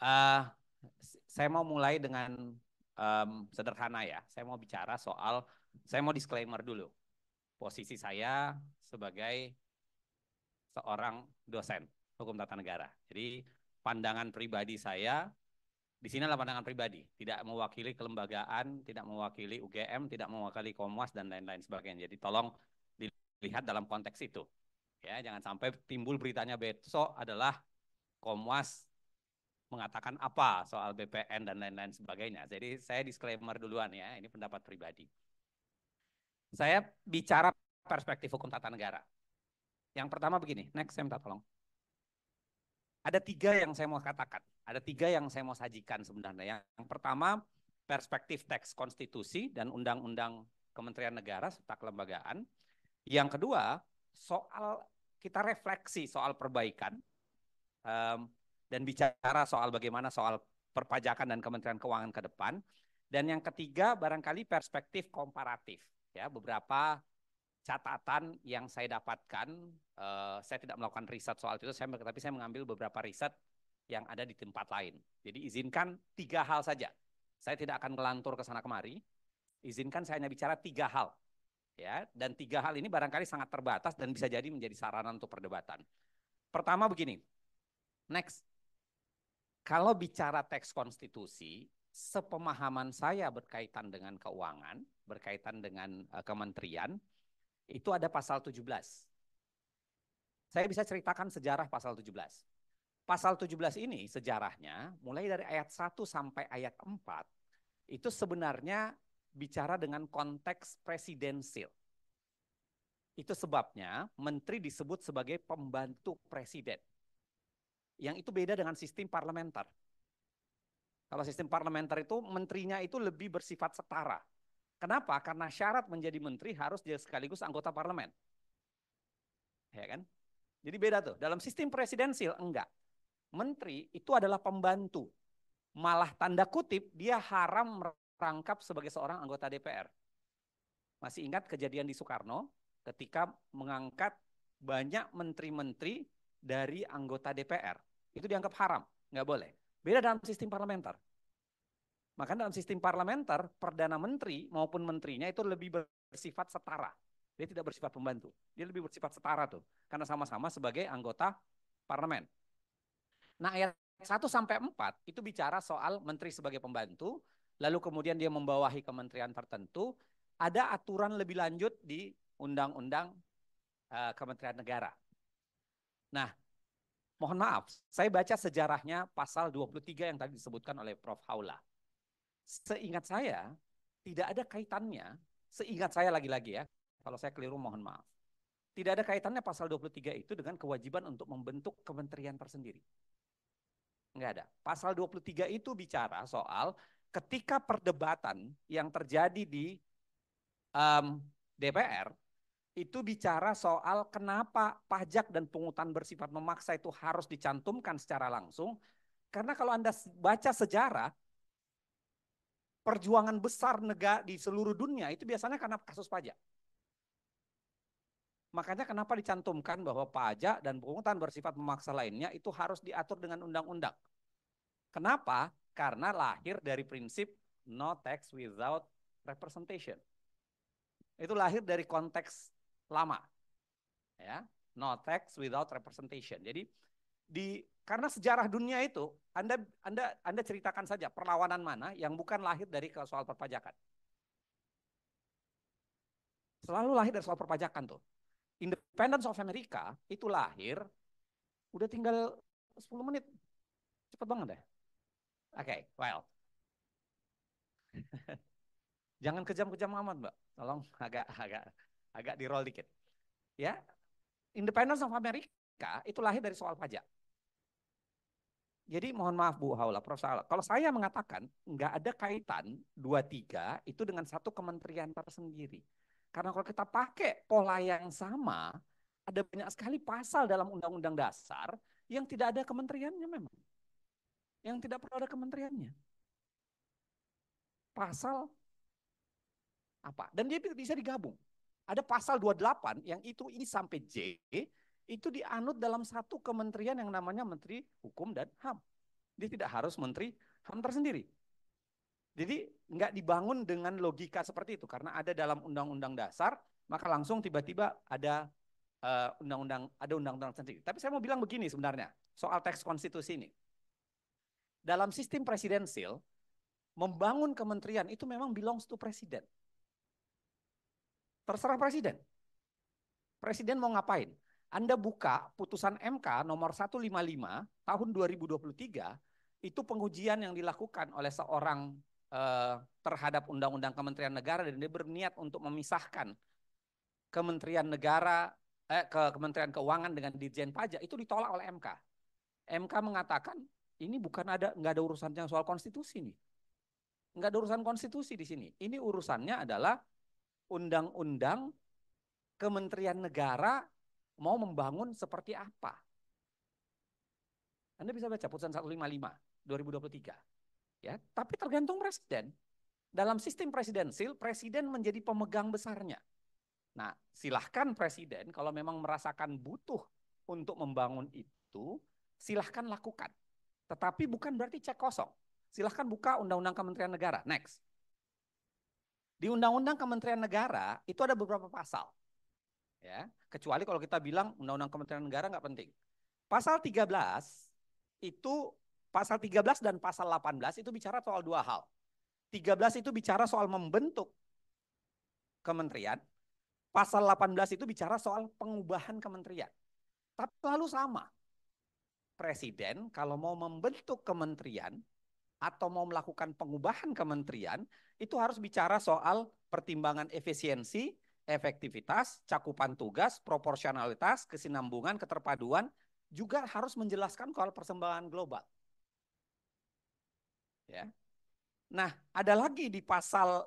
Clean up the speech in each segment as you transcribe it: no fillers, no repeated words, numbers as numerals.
Uh, saya mau mulai dengan sederhana ya. Saya mau bicara soal, saya mau disclaimer dulu. Posisi saya sebagai seorang dosen hukum tata negara. Jadi pandangan pribadi saya di sini adalah pandangan pribadi, tidak mewakili kelembagaan, tidak mewakili UGM, tidak mewakili Komwas dan lain-lain sebagainya. Jadi tolong dilihat dalam konteks itu. Ya, jangan sampai timbul beritanya besok adalah Komwas mengatakan apa soal BPN dan lain-lain sebagainya. Jadi saya disclaimer duluan ya, ini pendapat pribadi. Saya bicara perspektif hukum tata negara. Yang pertama begini, next saya minta tolong. Ada tiga yang saya mau katakan, ada tiga yang saya mau sajikan sebenarnya. Yang pertama, perspektif teks konstitusi dan undang-undang Kementerian Negara serta kelembagaan. Yang kedua, soal kita refleksi soal perbaikan dan bicara soal bagaimana soal perpajakan dan Kementerian Keuangan ke depan. Dan yang ketiga, barangkali perspektif komparatif. Ya, beberapa catatan yang saya dapatkan, saya tidak melakukan riset soal itu, tapi saya mengambil beberapa riset yang ada di tempat lain. Jadi izinkan tiga hal saja. Saya tidak akan ngelantur ke sana kemari. Izinkan saya hanya bicara tiga hal. Ya, dan tiga hal ini barangkali sangat terbatas dan bisa jadi menjadi sarana untuk perdebatan. Pertama begini, next. Kalau bicara teks konstitusi, sepemahaman saya berkaitan dengan keuangan, berkaitan dengan kementerian, itu ada pasal 17. Saya bisa ceritakan sejarah pasal 17. Pasal 17 ini sejarahnya mulai dari ayat 1 sampai ayat 4 itu sebenarnya bicara dengan konteks presidensil. Itu sebabnya menteri disebut sebagai pembantu presiden. Yang itu beda dengan sistem parlementer. Kalau sistem parlementer itu menterinya itu lebih bersifat setara. Kenapa? Karena syarat menjadi menteri harus dia sekaligus anggota parlemen. Ya kan? Jadi beda tuh. Dalam sistem presidensil enggak. Menteri itu adalah pembantu. Malah tanda kutip dia haram merangkap sebagai seorang anggota DPR. Masih ingat kejadian di Soekarno ketika mengangkat banyak menteri-menteri dari anggota DPR. Itu dianggap haram, nggak boleh. Beda dalam sistem parlementer. Maka dalam sistem parlementer, Perdana Menteri maupun menterinya itu lebih bersifat setara. Dia tidak bersifat pembantu. Dia lebih bersifat setara tuh. Karena sama-sama sebagai anggota parlemen. Nah ayat 1 sampai 4 itu bicara soal menteri sebagai pembantu, lalu kemudian dia membawahi kementerian tertentu, ada aturan lebih lanjut di Undang-Undang Kementerian Negara. Nah, mohon maaf, saya baca sejarahnya pasal 23 yang tadi disebutkan oleh Prof. Haula. Seingat saya, tidak ada kaitannya, seingat saya lagi-lagi ya, kalau saya keliru mohon maaf. Tidak ada kaitannya pasal 23 itu dengan kewajiban untuk membentuk kementerian tersendiri. Enggak ada. Pasal 23 itu bicara soal ketika perdebatan yang terjadi di DPR, itu bicara soal kenapa pajak dan pungutan bersifat memaksa itu harus dicantumkan secara langsung. Karena kalau Anda baca sejarah, perjuangan besar negara di seluruh dunia itu biasanya karena kasus pajak. Makanya kenapa dicantumkan bahwa pajak dan pungutan bersifat memaksa lainnya itu harus diatur dengan undang-undang. Kenapa? Karena lahir dari prinsip no tax without representation. Itu lahir dari konteks lama. Ya, no tax without representation. Jadi karena sejarah dunia itu Anda ceritakan saja perlawanan mana yang bukan lahir dari soal perpajakan. Selalu lahir dari soal perpajakan tuh. Independence of America itu lahir udah tinggal 10 menit. Cepet banget deh. Oke, well. Jangan kejam-kejam amat, Mbak. Tolong agak di-roll dikit. Ya, Independence of America itu lahir dari soal pajak. Jadi mohon maaf Bu Haula, Prof. Salah. Kalau saya mengatakan nggak ada kaitan 23 itu dengan satu kementerian tersendiri. Karena kalau kita pakai pola yang sama, ada banyak sekali pasal dalam Undang-Undang Dasar yang tidak ada kementeriannya memang. Yang tidak perlu ada kementeriannya. Pasal apa? Dan dia bisa digabung. Ada pasal 28 yang itu I sampai J itu dianut dalam satu kementerian yang namanya Menteri Hukum dan HAM. Dia tidak harus Menteri HAM tersendiri. Jadi nggak dibangun dengan logika seperti itu karena ada dalam undang-undang dasar, maka langsung tiba-tiba ada undang-undang sendiri. Tapi saya mau bilang begini sebenarnya soal teks konstitusi ini. Dalam sistem presidensil, membangun kementerian itu memang belongs to presiden. Terserah presiden. Presiden mau ngapain? Anda buka putusan MK nomor 155 tahun 2023, itu pengujian yang dilakukan oleh seorang terhadap Undang-Undang Kementerian Negara dan dia berniat untuk memisahkan Kementerian Negara Kementerian Keuangan dengan Ditjen Pajak itu ditolak oleh MK. MK mengatakan ini nggak ada urusannya soal konstitusi nih, nggak ada urusan konstitusi di sini. Ini urusannya adalah undang-undang Kementerian Negara mau membangun seperti apa. Anda bisa baca putusan 155 2023. Ya, tapi tergantung presiden. Dalam sistem presidensil, presiden menjadi pemegang besarnya. Nah, silahkan presiden kalau memang merasakan butuh untuk membangun itu, silahkan lakukan. Tetapi bukan berarti cek kosong. Silahkan buka Undang-Undang Kementerian Negara. Next. Di Undang-Undang Kementerian Negara itu ada beberapa pasal. Ya, kecuali kalau kita bilang Undang-Undang Kementerian Negara nggak penting. Pasal 13 itu pasal 13 dan pasal 18 itu bicara soal dua hal. 13 itu bicara soal membentuk kementerian, pasal 18 itu bicara soal pengubahan kementerian. Tapi lalu sama. Presiden kalau mau membentuk kementerian atau mau melakukan pengubahan kementerian, itu harus bicara soal pertimbangan efisiensi, efektivitas, cakupan tugas, proporsionalitas, kesinambungan, keterpaduan, juga harus menjelaskan soal perkembangan global. Ya. Nah, ada lagi di pasal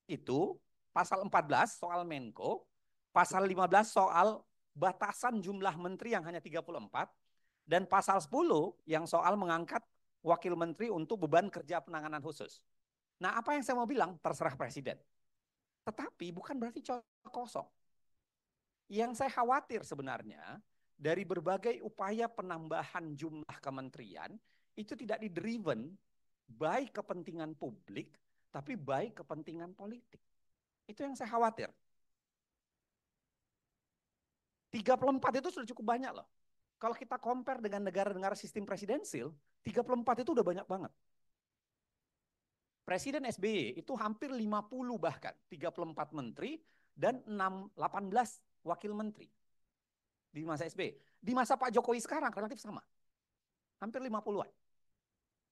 itu, pasal 14 soal Menko, pasal 15 soal batasan jumlah menteri yang hanya 34, dan pasal 10 yang soal mengangkat wakil menteri untuk beban kerja penanganan khusus. Nah, apa yang saya mau bilang, terserah presiden. Tetapi bukan berarti kosong. Yang saya khawatir sebenarnya, dari berbagai upaya penambahan jumlah kementerian, itu tidak didriven by kepentingan publik, tapi by kepentingan politik. Itu yang saya khawatir. 34 itu sudah cukup banyak loh. Kalau kita compare dengan negara-negara sistem presidensil, 34 itu udah banyak banget. Presiden SBY itu hampir 50 bahkan, 34 menteri dan 18 wakil menteri di masa SBY. Di masa Pak Jokowi sekarang relatif sama. Hampir 50-an.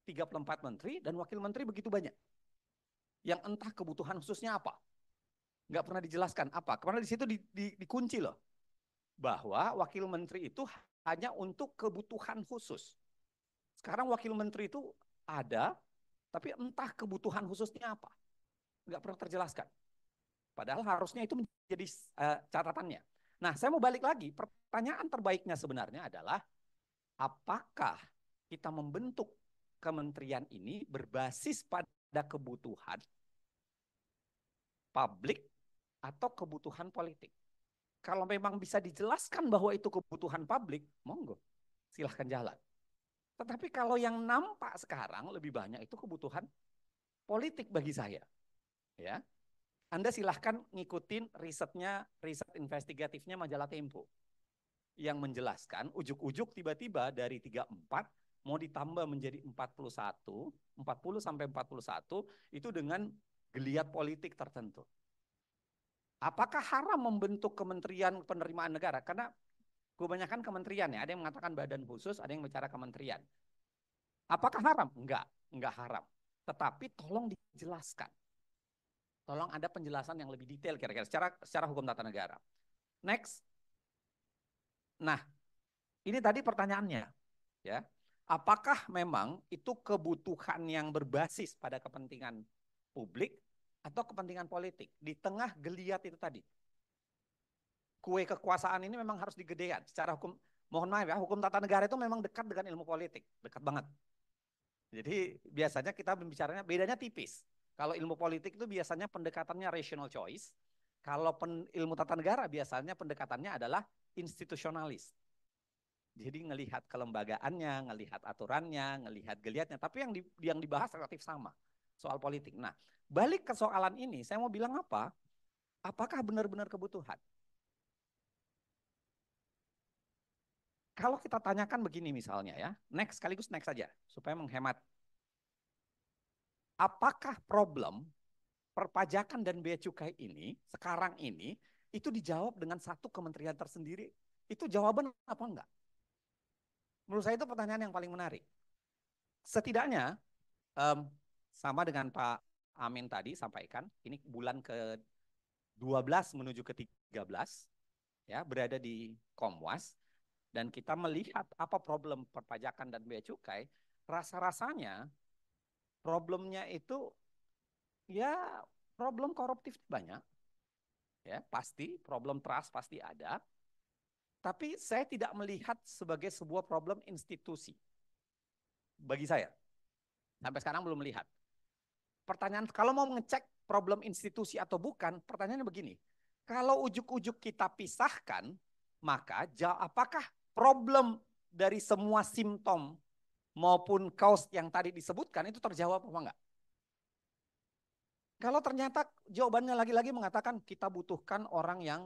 34 menteri dan wakil menteri begitu banyak. Yang entah kebutuhan khususnya apa. Nggak pernah dijelaskan apa. Karena di situ dikunci loh. Bahwa wakil menteri itu hanya untuk kebutuhan khusus. Sekarang wakil menteri itu ada, tapi entah kebutuhan khususnya apa. Nggak pernah terjelaskan. Padahal harusnya itu menjadi catatannya. Nah, saya mau balik lagi. Pertanyaan terbaiknya sebenarnya adalah, apakah kita membentuk kementerian ini berbasis pada kebutuhan publik atau kebutuhan politik? Kalau memang bisa dijelaskan bahwa itu kebutuhan publik, monggo, silahkan jalan. Tetapi kalau yang nampak sekarang lebih banyak itu kebutuhan politik bagi saya. Ya, Anda silahkan ngikutin riset investigatifnya majalah Tempo yang menjelaskan ujuk-ujuk tiba-tiba dari 34 mau ditambah menjadi 41, 40 sampai 41 itu dengan geliat politik tertentu. Apakah haram membentuk kementerian penerimaan negara? Karena kebanyakan kementerian ya, ada yang mengatakan badan khusus, ada yang bicara kementerian. Apakah haram? Enggak haram. Tetapi tolong dijelaskan. Tolong ada penjelasan yang lebih detail kira-kira secara hukum tata negara. Next. Nah, ini tadi pertanyaannya, ya. Apakah memang itu kebutuhan yang berbasis pada kepentingan publik atau kepentingan politik di tengah geliat itu tadi? Kue kekuasaan ini memang harus digedekan secara hukum. Mohon maaf ya, hukum tata negara itu memang dekat dengan ilmu politik, dekat banget. Jadi biasanya kita berbicaranya bedanya tipis. Kalau ilmu politik itu biasanya pendekatannya rational choice. Kalau ilmu tata negara biasanya pendekatannya adalah institusionalis. Jadi ngelihat kelembagaannya, ngelihat aturannya, ngelihat geliatnya. Tapi yang dibahas relatif sama, soal politik. Nah, balik ke soalan ini, saya mau bilang apa? Apakah benar-benar kebutuhan? Kalau kita tanyakan begini misalnya ya, sekaligus next saja, supaya menghemat. Apakah problem perpajakan dan bea cukai ini, sekarang ini, itu dijawab dengan satu kementerian tersendiri? Itu jawaban apa enggak? Menurut saya itu pertanyaan yang paling menarik. Setidaknya, sama dengan Pak Amin tadi sampaikan, ini bulan ke-12 menuju ke-13, ya, berada di Komwas, dan kita melihat apa problem perpajakan dan bea cukai, rasa-rasanya problemnya itu ya problem koruptif banyak, ya pasti, problem trust pasti ada, tapi saya tidak melihat sebagai sebuah problem institusi. Bagi saya, sampai sekarang belum melihat. Pertanyaan, kalau mau ngecek problem institusi atau bukan, pertanyaannya begini. Kalau ujuk-ujuk kita pisahkan, maka apakah problem dari semua simptom maupun cause yang tadi disebutkan itu terjawab apa enggak? Kalau ternyata jawabannya lagi-lagi mengatakan kita butuhkan orang yang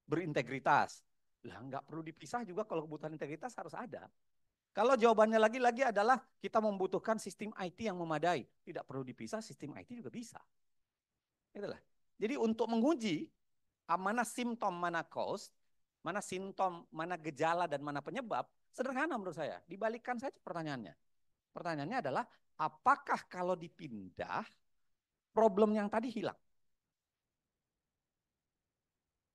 berintegritas. Lah nggak perlu dipisah juga kalau kebutuhan integritas harus ada. Kalau jawabannya lagi-lagi adalah kita membutuhkan sistem IT yang memadai. Tidak perlu dipisah, sistem IT juga bisa. Itulah. Jadi untuk menguji mana simptom, mana cause, mana simptom, mana gejala, dan mana penyebab, sederhana menurut saya. Dibalikkan saja pertanyaannya. Pertanyaannya adalah, apakah kalau dipindah, problem yang tadi hilang?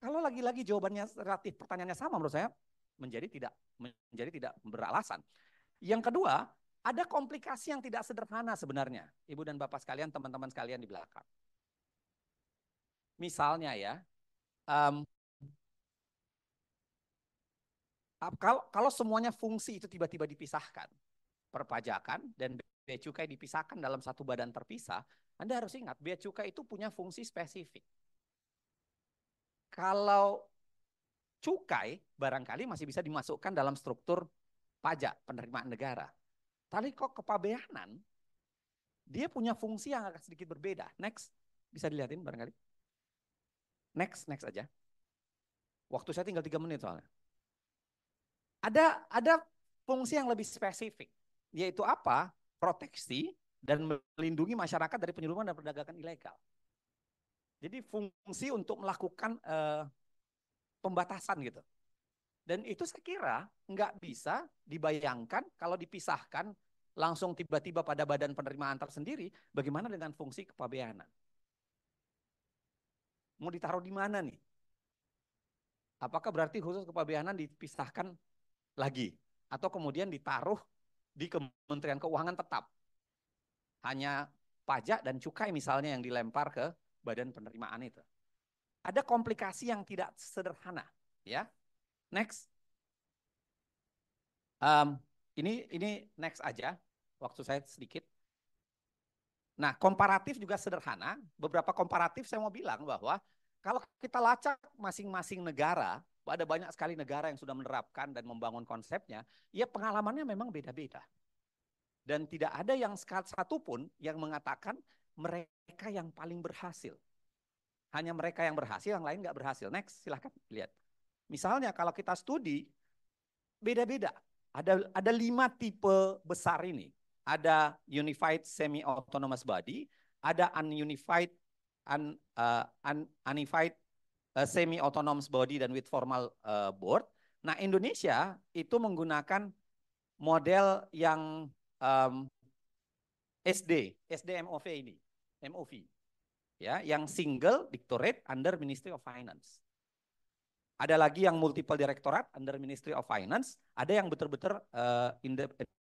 Kalau lagi-lagi jawabannya relatif pertanyaannya sama menurut saya, menjadi tidak beralasan. Yang kedua, ada komplikasi yang tidak sederhana sebenarnya, Ibu dan Bapak sekalian, teman-teman sekalian di belakang. Misalnya ya, kalau semuanya fungsi itu tiba-tiba dipisahkan, perpajakan dan bea cukai dipisahkan dalam satu badan terpisah, Anda harus ingat, bea cukai itu punya fungsi spesifik. Kalau cukai barangkali masih bisa dimasukkan dalam struktur pajak penerimaan negara. Tapi kok kepabeanan, dia punya fungsi yang agak sedikit berbeda. Next, bisa dilihatin barangkali. Next aja. Waktu saya tinggal 3 menit soalnya. Ada fungsi yang lebih spesifik, yaitu apa? Proteksi dan melindungi masyarakat dari penyelundupan dan perdagangan ilegal. Jadi fungsi untuk melakukan pembatasan gitu. Dan itu saya kira nggak bisa dibayangkan kalau dipisahkan langsung tiba-tiba pada badan penerimaan tersendiri. Bagaimana dengan fungsi kepabeanan? Mau ditaruh di mana nih? Apakah berarti khusus kepabeanan dipisahkan lagi? Atau kemudian ditaruh di Kementerian Keuangan tetap? Hanya pajak dan cukai misalnya yang dilempar ke badan penerimaan itu. Ada komplikasi yang tidak sederhana, ya. Next. Ini next aja. Waktu saya sedikit. Nah, komparatif juga sederhana. Beberapa komparatif saya mau bilang bahwa kalau kita lacak masing-masing negara, ada banyak sekali negara yang sudah menerapkan dan membangun konsepnya, ya pengalamannya memang beda-beda. Dan tidak ada yang satupun yang mengatakan mereka yang paling berhasil. Hanya mereka yang berhasil, yang lain nggak berhasil. Next, silahkan lihat. Misalnya kalau kita studi, beda-beda. Ada 5 tipe besar ini. Ada unified semi-autonomous body, ada unified semi-autonomous body dan with formal board. Nah, Indonesia itu menggunakan model yang SDMOV ini, MOV, ya, yang single directorate under Ministry of Finance. Ada lagi yang multiple directorate under Ministry of Finance, ada yang betul-betul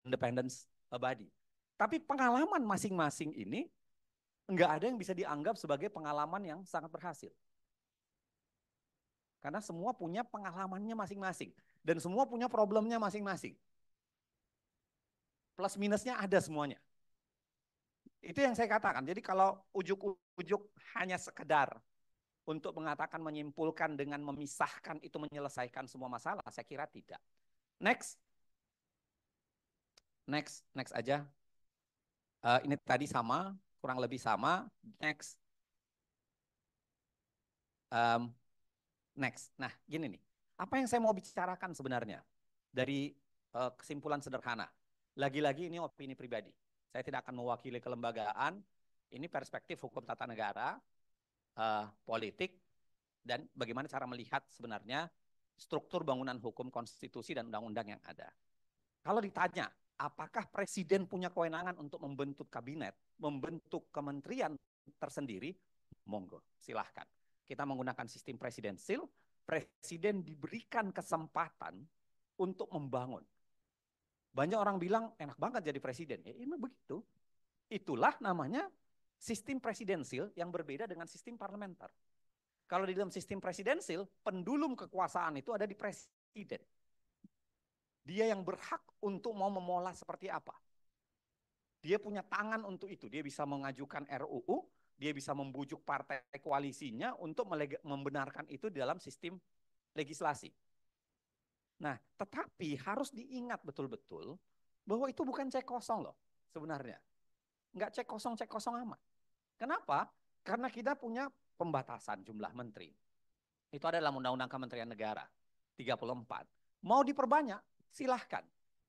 independence body. Tapi pengalaman masing-masing ini nggak ada yang bisa dianggap sebagai pengalaman yang sangat berhasil. Karena semua punya pengalamannya masing-masing dan semua punya problemnya masing-masing. Plus minusnya ada semuanya. Itu yang saya katakan. Jadi kalau ujuk-ujuk hanya sekedar untuk mengatakan menyimpulkan dengan memisahkan itu menyelesaikan semua masalah? Saya kira tidak. Next aja. Ini tadi sama, kurang lebih sama. Next. Next. Nah, gini nih. Apa yang saya mau bicarakan sebenarnya dari kesimpulan sederhana? Lagi-lagi ini opini pribadi. Saya tidak akan mewakili kelembagaan. Ini perspektif hukum tata negara, politik, dan bagaimana cara melihat sebenarnya struktur bangunan hukum, konstitusi, dan undang-undang yang ada. Kalau ditanya, apakah presiden punya kewenangan untuk membentuk kabinet, membentuk kementerian tersendiri? Monggo, silahkan. Kita menggunakan sistem presidensil, presiden diberikan kesempatan untuk membangun. Banyak orang bilang, enak banget jadi presiden. Ya, ini begitu. Itulah namanya sistem presidensil yang berbeda dengan sistem parlementer. Kalau di dalam sistem presidensil, pendulum kekuasaan itu ada di presiden. Dia yang berhak untuk mau memola seperti apa. Dia punya tangan untuk itu. Dia bisa mengajukan RUU, dia bisa membujuk partai koalisinya untuk membenarkan itu di dalam sistem legislasi. Nah, tetapi harus diingat betul-betul bahwa itu bukan cek kosong loh sebenarnya. Nggak cek kosong amat. Kenapa? Karena kita punya pembatasan jumlah menteri. Itu ada dalam Undang-Undang Kementerian Negara 34. Mau diperbanyak, silahkan.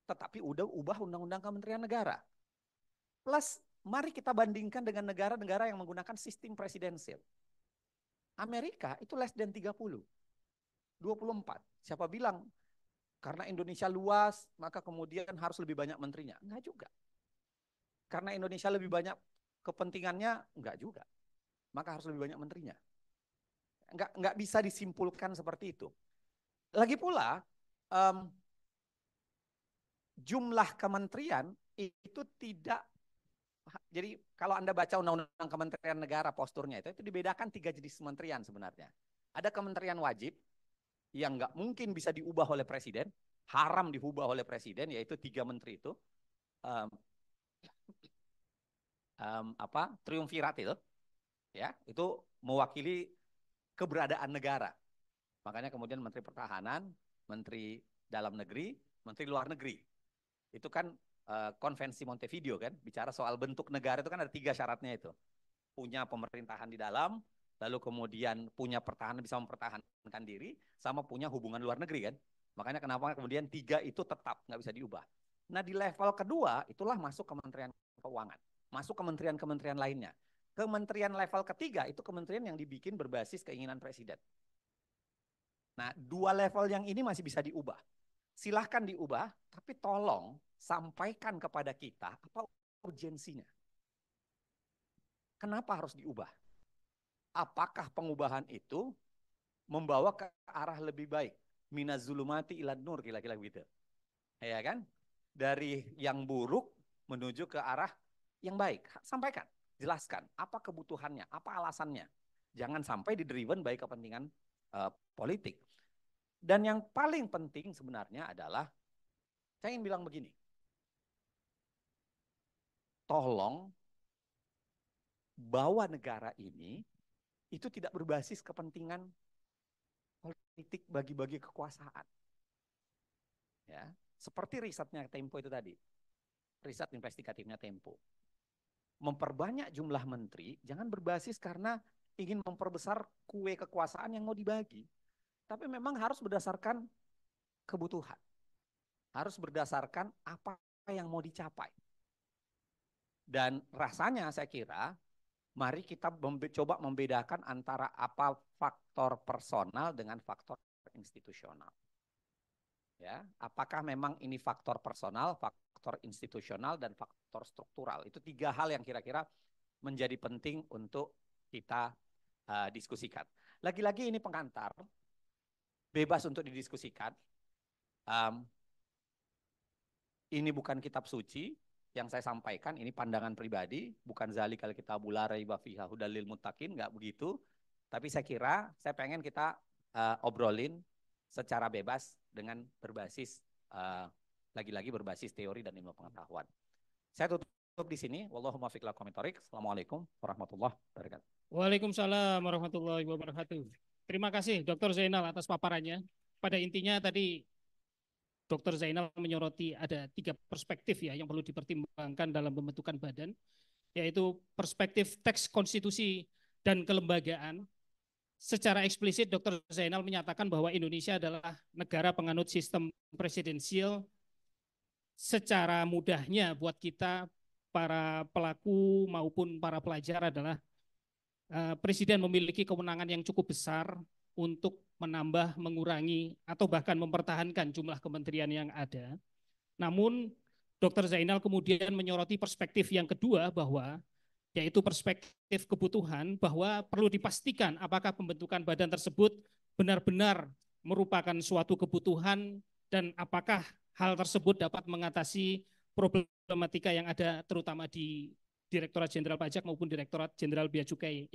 Tetapi udah ubah Undang-Undang Kementerian Negara. Plus, mari kita bandingkan dengan negara-negara yang menggunakan sistem presidensil. Amerika itu less than 30. 24. Siapa bilang karena Indonesia luas, maka kemudian harus lebih banyak menterinya? Enggak juga. Karena Indonesia lebih banyak kepentingannya? Enggak juga. Maka harus lebih banyak menterinya. Enggak bisa disimpulkan seperti itu. Lagi pula, jumlah kementerian itu tidak, jadi kalau Anda baca Undang-Undang Kementerian Negara posturnya itu dibedakan 3 jenis kementerian sebenarnya. Ada kementerian wajib yang nggak mungkin bisa diubah oleh presiden, haram diubah oleh presiden, yaitu 3 menteri itu. Triumvirat itu, ya, itu mewakili keberadaan negara. Makanya kemudian Menteri Pertahanan, Menteri Dalam Negeri, Menteri Luar Negeri. Itu kan konvensi Montevideo kan, bicara soal bentuk negara itu kan ada 3 syaratnya itu. Punya pemerintahan di dalam, lalu kemudian punya pertahanan, bisa mempertahankan diri, sama punya hubungan luar negeri kan. Makanya kenapa kemudian 3 itu tetap nggak bisa diubah. Nah di level kedua itulah masuk Kementerian Keuangan, masuk kementerian-kementerian lainnya. Kementerian level ketiga itu kementerian yang dibikin berbasis keinginan presiden. Nah 2 level yang ini masih bisa diubah. Silahkan diubah, tapi tolong sampaikan kepada kita apa urgensinya. Kenapa harus diubah? Apakah pengubahan itu membawa ke arah lebih baik? Minaz zulumati ilan nur, kira-kira gitu. Ya kan? Dari yang buruk menuju ke arah yang baik. Sampaikan, jelaskan apa kebutuhannya, apa alasannya. Jangan sampai didriven by kepentingan politik. Dan yang paling penting sebenarnya adalah, saya ingin bilang begini. Tolong bawa negara ini itu tidak berbasis kepentingan politik bagi-bagi kekuasaan. Ya, seperti risetnya Tempo itu tadi. Riset investigatifnya Tempo. Memperbanyak jumlah menteri jangan berbasis karena ingin memperbesar kue kekuasaan yang mau dibagi. Tapi memang harus berdasarkan kebutuhan. Harus berdasarkan apa yang mau dicapai. Dan rasanya saya kira mari kita coba membedakan antara apa faktor personal dengan faktor institusional. Ya, apakah memang ini faktor personal, faktor institusional, dan faktor struktural? Itu 3 hal yang kira-kira menjadi penting untuk kita diskusikan. Lagi-lagi ini pengantar, bebas untuk didiskusikan. Ini bukan kitab suci yang saya sampaikan, ini pandangan pribadi, bukan zalikal kitabul la raiba fihi hudal lil muttaqin, nggak begitu. Tapi saya kira, saya pengen kita obrolin secara bebas dengan berbasis, lagi-lagi berbasis teori dan ilmu pengetahuan. Saya tutup di sini. Wallahu muwaffiq ila aqwamit thoriq. Assalamualaikum warahmatullahi wabarakatuh. Waalaikumsalam warahmatullahi wabarakatuh. Terima kasih Dr. Zainal atas paparannya. Pada intinya tadi Dr. Zainal menyoroti ada 3 perspektif ya yang perlu dipertimbangkan dalam pembentukan badan, yaitu perspektif teks konstitusi dan kelembagaan. Secara eksplisit Dr. Zainal menyatakan bahwa Indonesia adalah negara penganut sistem presidensial. Secara mudahnya buat kita para pelaku maupun para pelajar adalah Presiden memiliki kewenangan yang cukup besar untuk menambah, mengurangi, atau bahkan mempertahankan jumlah kementerian yang ada. Namun, Dr. Zainal kemudian menyoroti perspektif yang kedua bahwa, yaitu perspektif kebutuhan, bahwa perlu dipastikan apakah pembentukan badan tersebut benar-benar merupakan suatu kebutuhan dan apakah hal tersebut dapat mengatasi problematika yang ada terutama di Direktorat Jenderal Pajak maupun Direktorat Jenderal Bea Cukai.